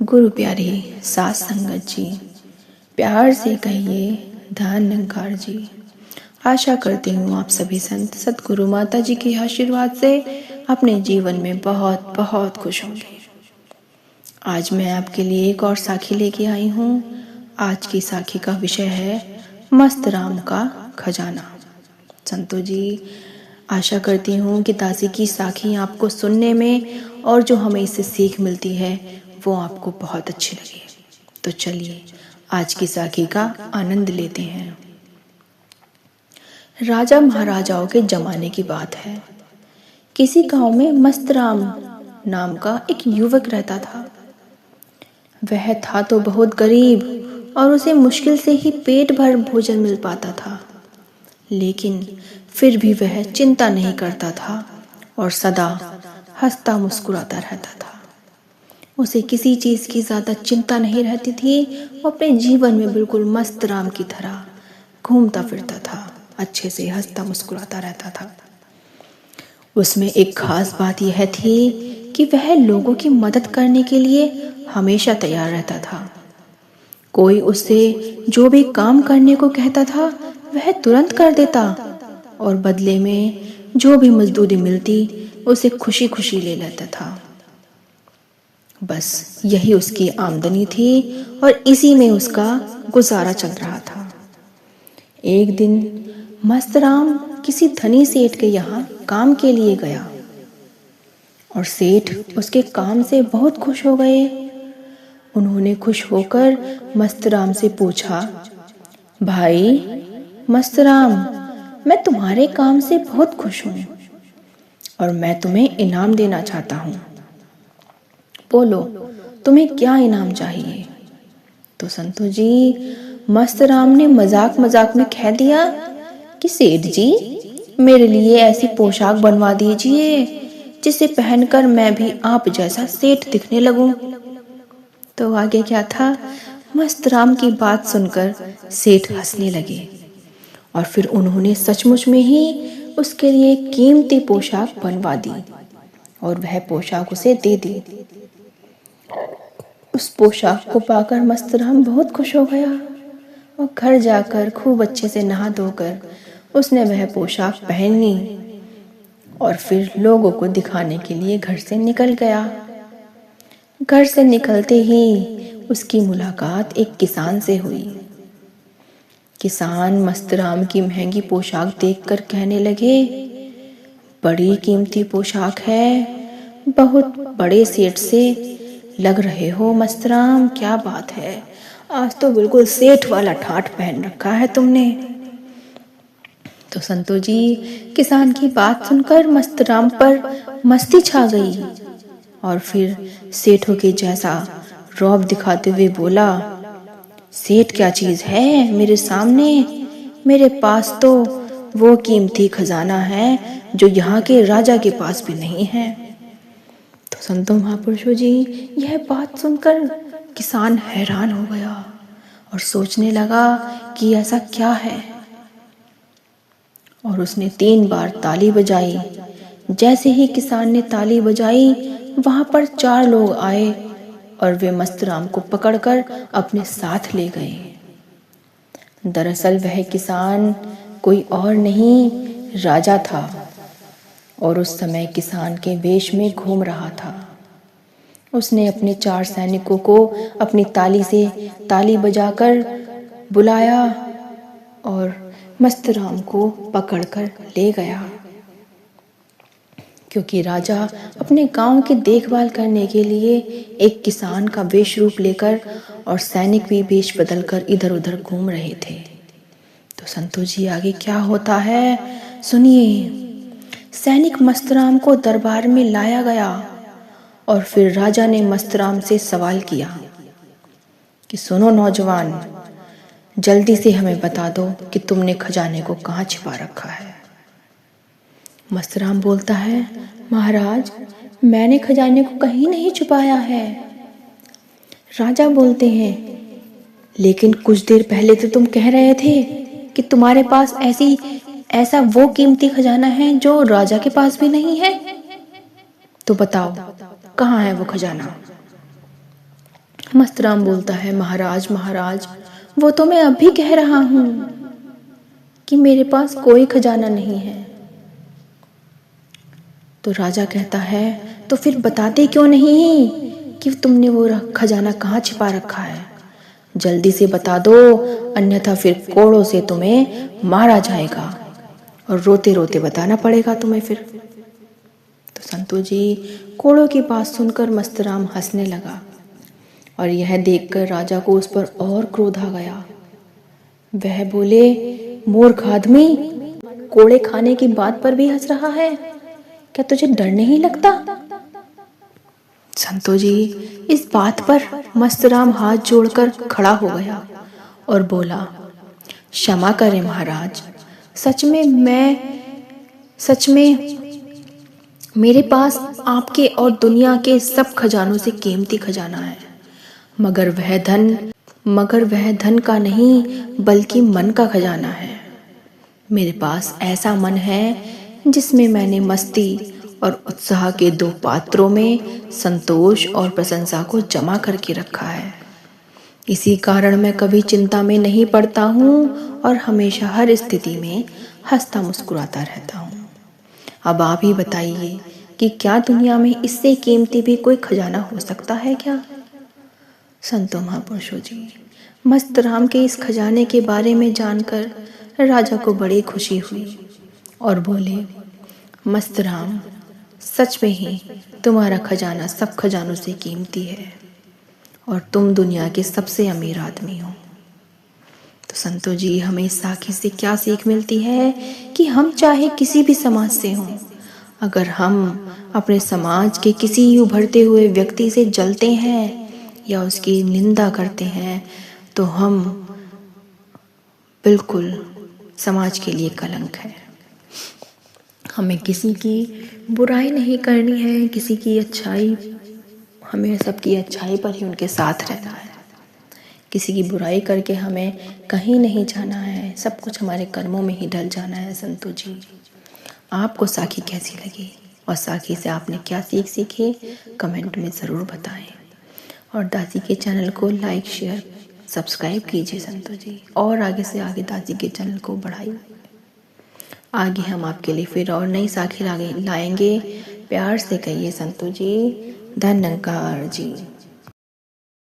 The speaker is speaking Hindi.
गुरु प्यारी साथ संगत जी, प्यार से कहिए धन निरंकार जी। आशा करती हूँ आप सभी संत सतगुरु माता जी के आशीर्वाद से अपने जीवन में बहुत बहुत खुश होंगे। आज मैं आपके लिए एक और साखी लेके आई हूँ। आज की साखी का विषय है मस्त राम का खजाना। संतों जी, आशा करती हूँ कि ताज़ी की साखी आपको सुनने में और जो हमें इससे सीख मिलती है वो आपको बहुत अच्छी लगे। तो चलिए आज की साखी का आनंद लेते हैं। राजा महाराजाओं के जमाने की बात है। किसी गांव में मस्तराम नाम का एक युवक रहता था। वह था तो बहुत गरीब और उसे मुश्किल से ही पेट भर भोजन मिल पाता था, लेकिन फिर भी वह चिंता नहीं करता था और सदा हंसता मुस्कुराता रहता था। उसे किसी चीज की ज्यादा चिंता नहीं रहती थी। वो अपने जीवन में बिल्कुल मस्त राम की तरह घूमता फिरता था, अच्छे से हंसता मुस्कुराता रहता था। उसमें एक खास बात यह थी कि वह लोगों की मदद करने के लिए हमेशा तैयार रहता था। कोई उससे जो भी काम करने को कहता था वह तुरंत कर देता और बदले में जो भी मजदूरी मिलती उसे खुशी खुशी ले लेता था। बस यही उसकी आमदनी थी और इसी में उसका गुजारा चल रहा था। एक दिन मस्तराम किसी धनी सेठ के यहाँ काम के लिए गया और सेठ उसके काम से बहुत खुश हो गए। उन्होंने खुश होकर मस्तराम से पूछा, भाई मस्तराम, मैं तुम्हारे काम से बहुत खुश हूँ और मैं तुम्हें इनाम देना चाहता हूँ। बोलो तुम्हें क्या इनाम चाहिए? तो संतों जी, मस्तराम ने मजाक मजाक में कह दिया कि सेठ जी, मेरे लिए ऐसी पोशाक बनवा दीजिए जिसे पहनकर मैं भी आप जैसा सेठ दिखने लगूं। तो आगे क्या था, मस्तराम की बात सुनकर सेठ हंसने लगे और फिर उन्होंने सचमुच में ही उसके लिए कीमती पोशाक बनवा दी और वह पोशाक उसे दे दी। उस पोशाक को पाकर मस्तराम बहुत खुश हो गया और घर जाकर खूब अच्छे से नहा धोकर उसने वह पोशाक पहन ली और फिर लोगों को दिखाने के लिए घर से निकल गया। घर से निकलते ही उसकी मुलाकात एक किसान से हुई। किसान मस्तराम की महंगी पोशाक देखकर कहने लगे, बड़ी कीमती पोशाक है, बहुत बड़े सेठ से लग रहे हो मस्तराम, क्या बात है, आज तो बिल्कुल सेठ वाला ठाठ पहन रखा है तुमने। तो संतों जी, किसान की बात सुनकर मस्तराम पर मस्ती छा गई और फिर सेठों के जैसा रौब दिखाते हुए बोला, सेठ क्या चीज है मेरे सामने, मेरे पास तो वो कीमती खजाना है जो यहाँ के राजा के पास भी नहीं है। तो संतों महापुरुषों जी, यह बात सुनकर किसान हैरान हो गया और सोचने लगा कि ऐसा क्या है, और उसने 3 बार ताली बजाई। जैसे ही किसान ने ताली बजाई, वहां पर 4 लोग आए और वे मस्तराम को पकड़कर अपने साथ ले गए। दरअसल वह किसान कोई और नहीं, राजा था और उस समय किसान के वेश में घूम रहा था। उसने अपने 4 सैनिकों को अपनी ताली से ताली बजाकर बुलाया और मस्तराम को पकड़कर ले गया, क्योंकि राजा अपने गांव की देखभाल करने के लिए एक किसान का वेश रूप लेकर और सैनिक भी वेश बदलकर इधर उधर घूम रहे थे। तो संतों जी, आगे क्या होता है सुनिए। सैनिक मस्तराम को दरबार में लाया गया और फिर राजा ने मस्तराम से सवाल किया कि सुनो नौजवान, जल्दी से हमें बता दो कि तुमने खजाने को कहाँ छिपा रखा है। मस्तराम बोलता है, महाराज, मैंने खजाने को कहीं नहीं छुपाया है। राजा बोलते हैं, लेकिन कुछ देर पहले तो तुम कह रहे थे कि तुम्हारे पास ऐसा वो कीमती खजाना है जो राजा के पास भी नहीं है। तो बताओ कहाँ है वो खजाना। मस्तराम बोलता है, महाराज महाराज, वो तो मैं अब भी कह रहा हूं कि मेरे पास कोई खजाना नहीं है। तो राजा कहता है, तो फिर बताते क्यों नहीं कि तुमने वो खजाना कहाँ छिपा रखा है? जल्दी से बता दो, अन्यथा फिर कोड़ों से तुम्हें मारा जाएगा और रोते रोते बताना पड़ेगा तुम्हें फिर। तो संतू जी कोड़ों की बात सुनकर मस्तराम हंसने लगा और यह देखकर राजा को उस पर और क्रोध आ गया। वह बोले, मूर्ख आदमी, कोड़े खाने की बात पर भी हंस रहा है, क्या तुझे डर नहीं लगता? संतो जी इस बात पर मस्तराम हाथ जोड़कर खड़ा हो गया और बोला, क्षमा करें महाराज, सच में मेरे पास आपके और दुनिया के सब खजानों से कीमती खजाना है, मगर वह धन का नहीं बल्कि मन का खजाना है। मेरे पास ऐसा मन है जिसमें मैंने मस्ती और उत्साह के 2 पात्रों में संतोष और प्रशंसा को जमा करके रखा है। इसी कारण मैं कभी चिंता में नहीं पड़ता हूँ और हमेशा हर स्थिति में हंसता मुस्कुराता रहता हूँ। अब आप ही बताइए कि क्या दुनिया में इससे कीमती भी कोई खजाना हो सकता है क्या? संतो महापुरुषों जी, मस्तराम के इस खजाने के बारे में जानकर राजा को बड़ी खुशी हुई और बोले, मस्तराम, सच में ही तुम्हारा खजाना सब खजानों से कीमती है और तुम दुनिया के सबसे अमीर आदमी हो। तो संतो जी हमें इस साखी से क्या सीख मिलती है कि हम चाहे किसी भी समाज से हों, अगर हम अपने समाज के किसी उभरते हुए व्यक्ति से जलते हैं या उसकी निंदा करते हैं तो हम बिल्कुल समाज के लिए कलंक है। हमें किसी की बुराई नहीं करनी है, किसी की अच्छाई, हमें सबकी अच्छाई पर ही उनके साथ रहना है। किसी की बुराई करके हमें कहीं नहीं जाना है, सब कुछ हमारे कर्मों में ही ढल जाना है। संतो जी आपको साखी कैसी लगी और साखी से आपने क्या सीख सीखी कमेंट में ज़रूर बताएं और दादी के चैनल को लाइक शेयर सब्सक्राइब कीजिए संतो जी, और आगे से आगे दादी के चैनल को बढ़ाइए। आगे हम आपके लिए फिर और नई साखी लाएंगे। प्यार से कहिए संतो जी, धन्यवाद जी।